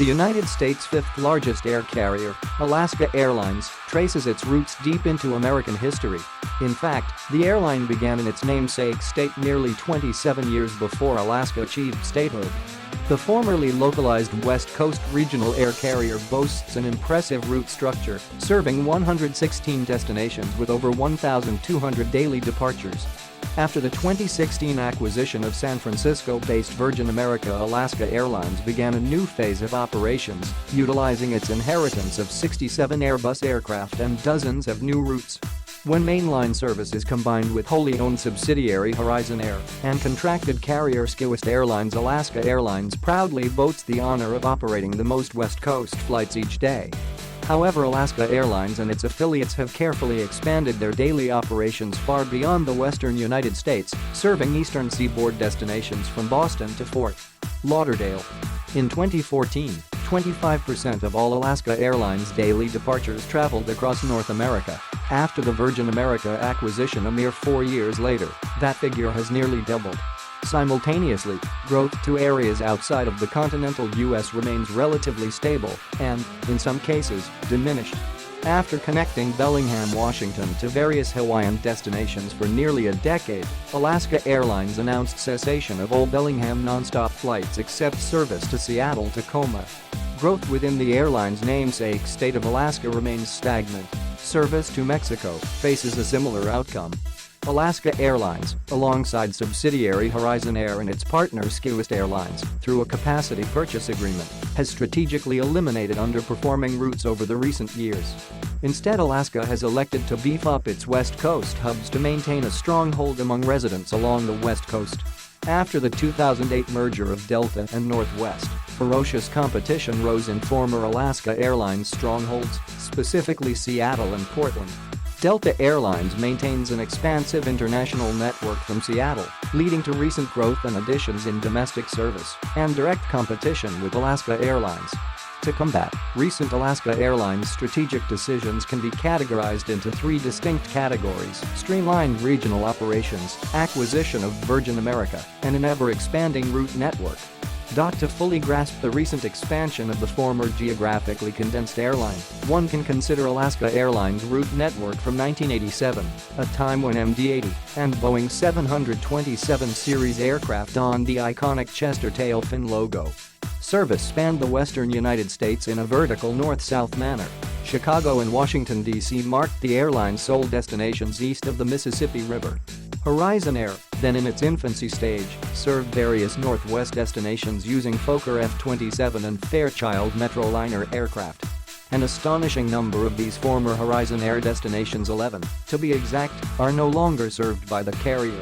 The United States' fifth-largest air carrier, Alaska Airlines, traces its roots deep into American history. In fact, the airline began in its namesake state nearly 27 years before Alaska achieved statehood. The formerly localized West Coast regional air carrier boasts an impressive route structure, serving 116 destinations with over 1,200 daily departures. After the 2016 acquisition of San Francisco-based Virgin America, Alaska Airlines began a new phase of operations, utilizing its inheritance of 67 Airbus aircraft and dozens of new routes. When mainline service is combined with wholly owned subsidiary Horizon Air and contracted carrier SkyWest Airlines, Alaska Airlines proudly boasts the honor of operating the most West Coast flights each day. However, Alaska Airlines and its affiliates have carefully expanded their daily operations far beyond the western United States, serving eastern seaboard destinations from Boston to Fort Lauderdale. In 2014, 25% of all Alaska Airlines daily departures traveled across North America. After the Virgin America acquisition a mere 4 years later, that figure has nearly doubled. Simultaneously, growth to areas outside of the continental U.S. remains relatively stable and, in some cases, diminished. After connecting Bellingham, Washington to various Hawaiian destinations for nearly a decade, Alaska Airlines announced cessation of all Bellingham nonstop flights except service to Seattle-Tacoma. Growth within the airline's namesake state of Alaska remains stagnant. Service to Mexico faces a similar outcome. Alaska Airlines, alongside subsidiary Horizon Air and its partner SkyWest Airlines, through a capacity purchase agreement, has strategically eliminated underperforming routes over the recent years. Instead, Alaska has elected to beef up its West Coast hubs to maintain a stronghold among residents along the West Coast. After the 2008 merger of Delta and Northwest, ferocious competition rose in former Alaska Airlines strongholds, specifically Seattle and Portland. Delta Airlines maintains an expansive international network from Seattle, leading to recent growth and additions in domestic service and direct competition with Alaska Airlines. To combat recent Alaska Airlines strategic decisions can be categorized into three distinct categories: streamlined regional operations, acquisition of Virgin America, and an ever-expanding route network. To fully grasp the recent expansion of the former geographically condensed airline, one can consider Alaska Airlines' route network from 1987, a time when MD-80 and Boeing 727 series aircraft donned the iconic Chester tail fin logo. Service spanned the western United States in a vertical north-south manner. Chicago and Washington, D.C. marked the airline's sole destinations east of the Mississippi River. Horizon Air, then in its infancy stage, served various Northwest destinations using Fokker F-27 and Fairchild Metroliner aircraft. An astonishing number of these former Horizon Air destinations, 11 to be exact, are no longer served by the carrier.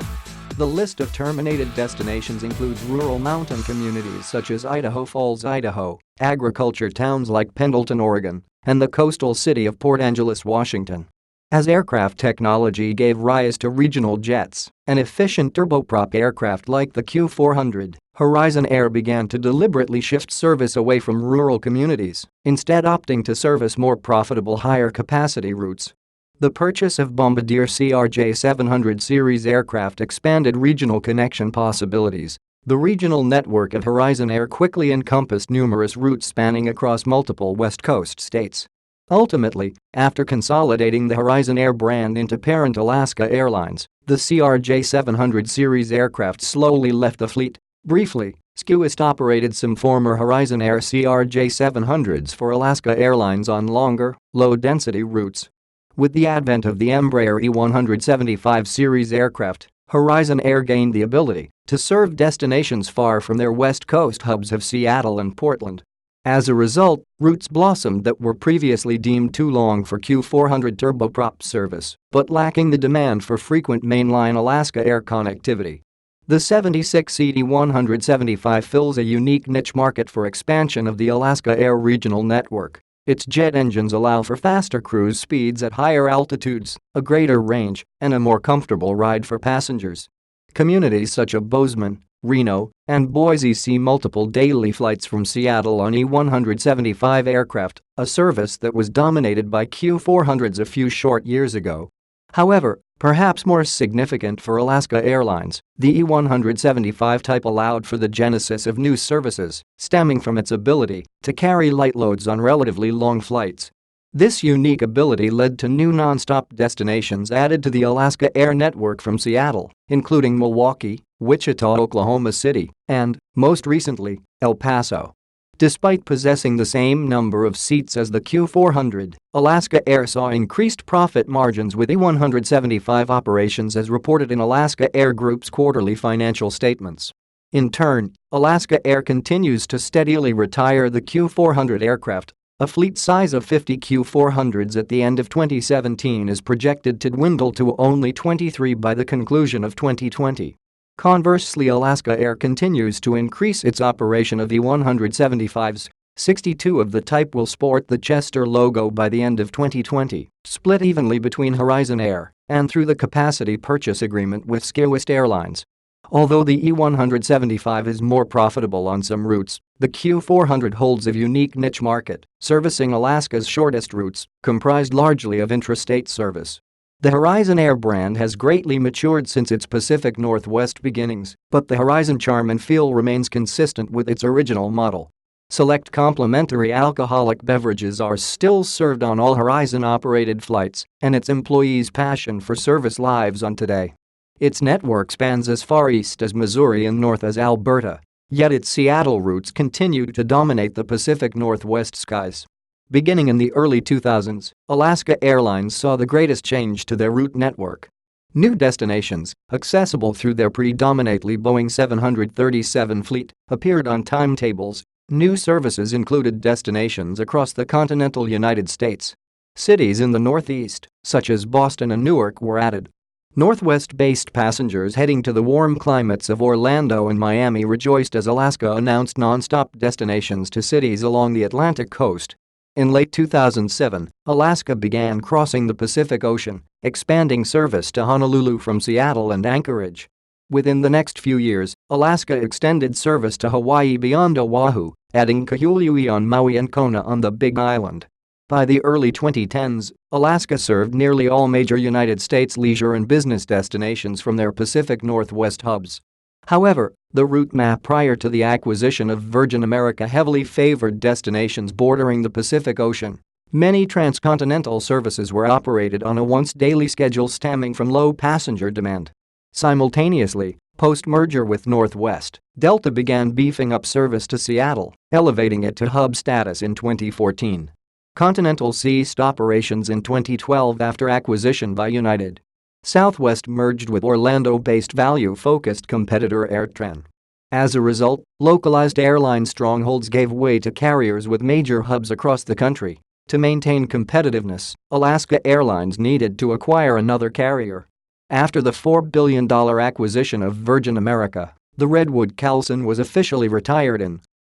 The list of terminated destinations includes rural mountain communities such as Idaho Falls, Idaho, agriculture towns like Pendleton, Oregon, and the coastal city of Port Angeles, Washington. As aircraft technology gave rise to regional jets and efficient turboprop aircraft like the Q400, Horizon Air began to deliberately shift service away from rural communities, instead opting to service more profitable higher-capacity routes. The purchase of Bombardier CRJ700 series aircraft expanded regional connection possibilities. The regional network of Horizon Air quickly encompassed numerous routes spanning across multiple West Coast states. Ultimately, after consolidating the Horizon Air brand into parent Alaska Airlines, the CRJ700 series aircraft slowly left the fleet. Briefly, SkyWest operated some former Horizon Air CRJ700s for Alaska Airlines on longer, low-density routes. With the advent of the Embraer E175 series aircraft, Horizon Air gained the ability to serve destinations far from their West Coast hubs of Seattle and Portland. As a result, routes blossomed that were previously deemed too long for Q400 turboprop service, but lacking the demand for frequent mainline Alaska Air connectivity. The 76-seat E175 fills a unique niche market for expansion of the Alaska Air regional network. Its jet engines allow for faster cruise speeds at higher altitudes, a greater range, and a more comfortable ride for passengers. Communities such as Bozeman, Reno, and Boise see multiple daily flights from Seattle on E175 aircraft, a service that was dominated by Q400s a few short years ago. However, Perhaps more significant for Alaska Airlines, the E-175 type allowed for the genesis of new services, stemming from its ability to carry light loads on relatively long flights. This unique ability led to new non-stop destinations added to the Alaska Air network from Seattle, including Milwaukee, Wichita, Oklahoma City, and, most recently, El Paso. Despite possessing the same number of seats as the Q400, Alaska Air saw increased profit margins with E-175 operations as reported in Alaska Air Group's quarterly financial statements. In turn, Alaska Air continues to steadily retire the Q400 aircraft. A fleet size of 50 Q400s at the end of 2017 is projected to dwindle to only 23 by the conclusion of 2020. Conversely, Alaska Air continues to increase its operation of E-175s. 62 of the type will sport the Chester logo by the end of 2020, split evenly between Horizon Air and through the capacity purchase agreement with SkyWest Airlines. Although the E-175 is more profitable on some routes, the Q400 holds a unique niche market, servicing Alaska's shortest routes, comprised largely of intrastate service. The Horizon Air brand has greatly matured since its Pacific Northwest beginnings, but the Horizon charm and feel remains consistent with its original model. Select complimentary alcoholic beverages are still served on all Horizon-operated flights, and its employees' passion for service lives on today. Its network spans as far east as Missouri and north as Alberta, yet its Seattle routes continue to dominate the Pacific Northwest skies. Beginning in the early 2000s, Alaska Airlines saw the greatest change to their route network. New destinations, accessible through their predominantly Boeing 737 fleet, appeared on timetables. New services included destinations across the continental United States. Cities in the Northeast, such as Boston and Newark, were added. Northwest-based passengers heading to the warm climates of Orlando and Miami rejoiced as Alaska announced non-stop destinations to cities along the Atlantic coast. In late 2007, Alaska began crossing the Pacific Ocean, expanding service to Honolulu from Seattle and Anchorage. Within the next few years, Alaska extended service to Hawaii beyond Oahu, adding Kahului on Maui and Kona on the Big Island. By the early 2010s, Alaska served nearly all major United States leisure and business destinations from their Pacific Northwest hubs. However, the route map prior to the acquisition of Virgin America heavily favored destinations bordering the Pacific Ocean. Many transcontinental services were operated on a once-daily schedule stemming from low passenger demand. Simultaneously, post-merger with Northwest, Delta began beefing up service to Seattle, elevating it to hub status in 2014. Continental ceased operations in 2012 after acquisition by United. Southwest merged with Orlando-based value-focused competitor AirTran. As a result, localized airline strongholds gave way to carriers with major hubs across the country. To maintain competitiveness, Alaska Airlines needed to acquire another carrier. After the $4 billion acquisition of Virgin America, the Redwood Kelson was officially retired in